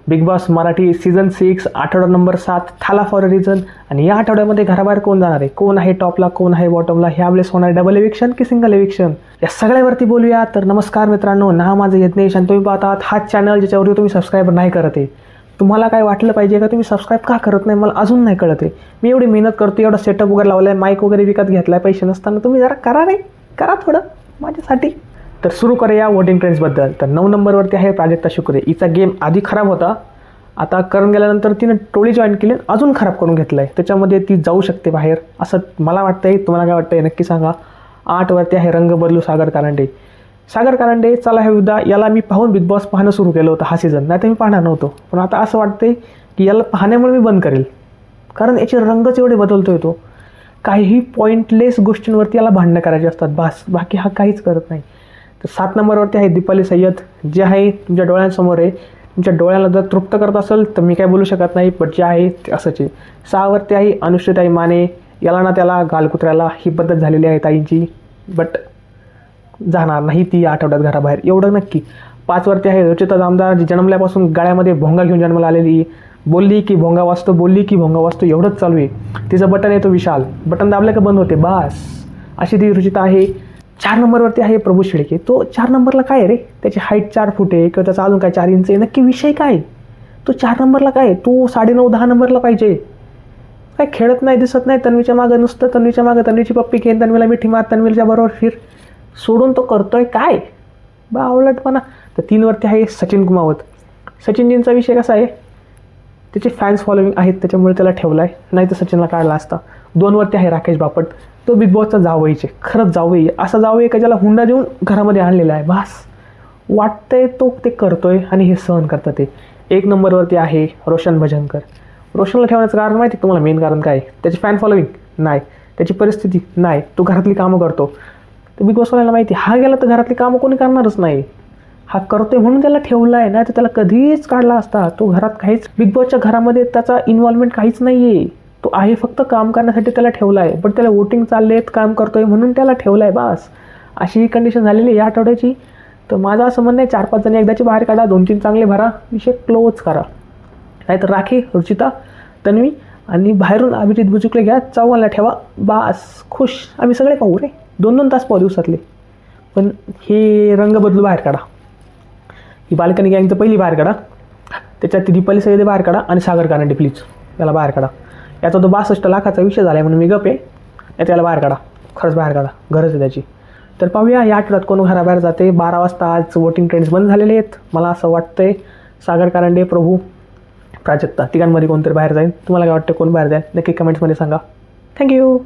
Big boss Marathi season 6 आठवडा number 7 थाला for a reason. आणि या आठवड्यामध्ये घराबाहेर कोण जाणार आहे, कोण आहे टॉपला, कोण आहे बॉटमला, ह्यावेळेस होणार डबल एविक्शन की सिंगल एविक्शन, या सगळ्यावरती बोलूया. तर नमस्कार मित्रांनो, नाव माझं यज्ञेश आणि तुम्ही पाहतात हा चॅनल ज्याच्यावरती तुम्ही सबस्क्राईब नाही करत आहे. तुम्हाला काय वाटलं पाहिजे का तुम्ही सबस्क्राईब का करत नाही, मला अजून नाही कळत आहे. मी एवढी मेहनत करतो, एवढा सेटअप वगैरे लावला आहे, माईक वगैरे विकत घेतला आहे, पैसे नसताना तुम्ही जरा करा रे, करा थोडं माझ्यासाठी. तर सुरू करूया वोटिंग ट्रेंड्सबद्दल. तर 9 नंबरवरती आहे प्राजक्ता शुक्रे. हिचा गेम आधी खराब होता, आता करून गेल्यानंतर तिनं टोळी जॉईन केली, अजून खराब करून घेतलं आहे. त्याच्यामध्ये ती जाऊ शकते बाहेर असं मला वाटतंय. तुम्हाला काय वाटतंय नक्की सांगा. 8वरती आहे रंग बदलू सागर कारंडे. सागर कारंडे चला हे उद्या याला मी पाहून बिग बॉस पाहणं सुरू केलं होतं हा सीझन, नाही तर मी पाहणार नव्हतो. पण आता असं वाटतंय की याला पाहण्यामुळे मी बंद करेल, कारण याचे रंगच एवढे बदलतोय तो. काहीही पॉईंटलेस गोष्टींवरती याला भांडणं करायचे असतात बस, बाकी हा काहीच करत नाही. तर 7 नंबरवरती आहे दीपाली सय्यद. जे आहे तुमच्या डोळ्यांसमोर आहे, तुमच्या डोळ्याला जर तृप्त करत असेल तर मी काय बोलू शकत नाही, बट जे आहे ते असंच आहे. 6वरती आहे अनुश्रीताई माने. याला ना त्याला गालकुत्र्याला ही पद्धत झालेली आहे ताईंची, बट जाणार नाही ती आठवड्यात घराबाहेर, एवढं नक्की. 5वरती आहे रुचिता जामदार. जी जन्मल्यापासून गळ्यामध्ये भोंगा घेऊन जन्माला आलेली, बोलली की भोंगा वाजतो, बोलली की भोंगा वाजतो, एवढंच चालू आहे. तिचं बटन येतो विशाल, बटन दाबलं का बंद होते बास, अशी ती रुचिता आहे. 4 नंबरवरती आहे प्रभू शेळके. तो 4 नंबरला काय आहे रे, त्याची हाईट 4 फूट आहे किंवा त्याचा अजून काय 4 इंच आहे, नक्की विषय काय? तो 4 नंबरला काय, तो 9.5-10 नंबरला पाहिजे. काय खेळत नाही, दिसत नाही, तन्वीच्या मागं नुसतं तन्वीच्या मागं, तन्वीची पप्पी घेऊन तन्वीला मिठी मार, तन्वीच्या बरोबर फिर, सोडून तो करतोय काय बा आवडटपणा. तर 3वरती आहे सचिन कुमावत. सचिनजींचा विषय कसा आहे, त्याचे फॅन्स फॉलोविंग आहेत त्याच्यामुळे त्याला ठेवला आहे, नाही तर सचिनला काढला असता. 2वरती आहे राकेश बापट. तो बिग बॉसचा जावईचे, खरंच जावई, असा जावई का ज्याला हुंडा देऊन घरामध्ये आणलेला आहे. बास वाटतंय तो ते करतोय आणि हे सहन करतं ते. 1 नंबरवरती आहे रोशन भजनकर. रोशनला ठेवण्याचं कारण माहिती तुम्हाला, मेन कारण काय? त्याची फॅन फॉलोविंग नाही, त्याची परिस्थिती नाही, तो घरातली कामं करतो. तर बिग बॉसवाल्याला माहिती हा गेला तर घरातली कामं कोणी करणारच नाही, हा करतोय म्हणून त्याला ठेवला आहे, नाही तर त्याला कधीच काढला असता. तो घरात काहीच, बिग बॉसच्या घरामध्ये त्याचा इन्व्हॉल्वमेंट काहीच नाही आहे, तो आहे फक्त काम करण्यासाठी त्याला ठेवला आहे. पण त्याला वोटिंग चालले आहेत, काम करतोय म्हणून त्याला ठेवला आहे बास. अशी ही कंडिशन झालेली आहे या आठवड्याची. तर माझं असं म्हणणं आहे 4-5 जणी एकदाची बाहेर काढा, 2-3 चांगले भरा, विषय क्लोज करा. नाहीतर राखी, रुचिता, तन्वी आणि बाहेरून अभिजित बुचुकले घ्या, चौघांना ठेवा बास, खुश. आम्ही सगळे पाहू रे, 2-2 तास पाहू दिवसातले. पण हे रंग बदलू बाहेर काढा, ही बाल्कनी गँग तर पहिली बाहेर काढा, त्याच्यात ती दीपाली सय्यद बाहेर काढा आणि सागर कारंडे प्लीज याला बाहेर काढा. याचा तो 62 लाखाचा विषय झाला आहे म्हणून मी गप आहे, त्याला बाहेर काढा, खरंच बाहेर काढा, गरज आहे त्याची. तर पाहूया या आठवड्यात कोण घराबाहेर जाते. 12 वाजता आज वोटिंग ट्रेंड्स बंद झालेले आहेत. मला असं वाटतंय सागर कारंडे, प्रभू, प्राजक्ता तिघांमध्ये कोणतरी बाहेर जाईल. तुम्हाला काय वाटतं कोण बाहेर जाईल नक्की कमेंट्समध्ये सांगा. थँक्यू.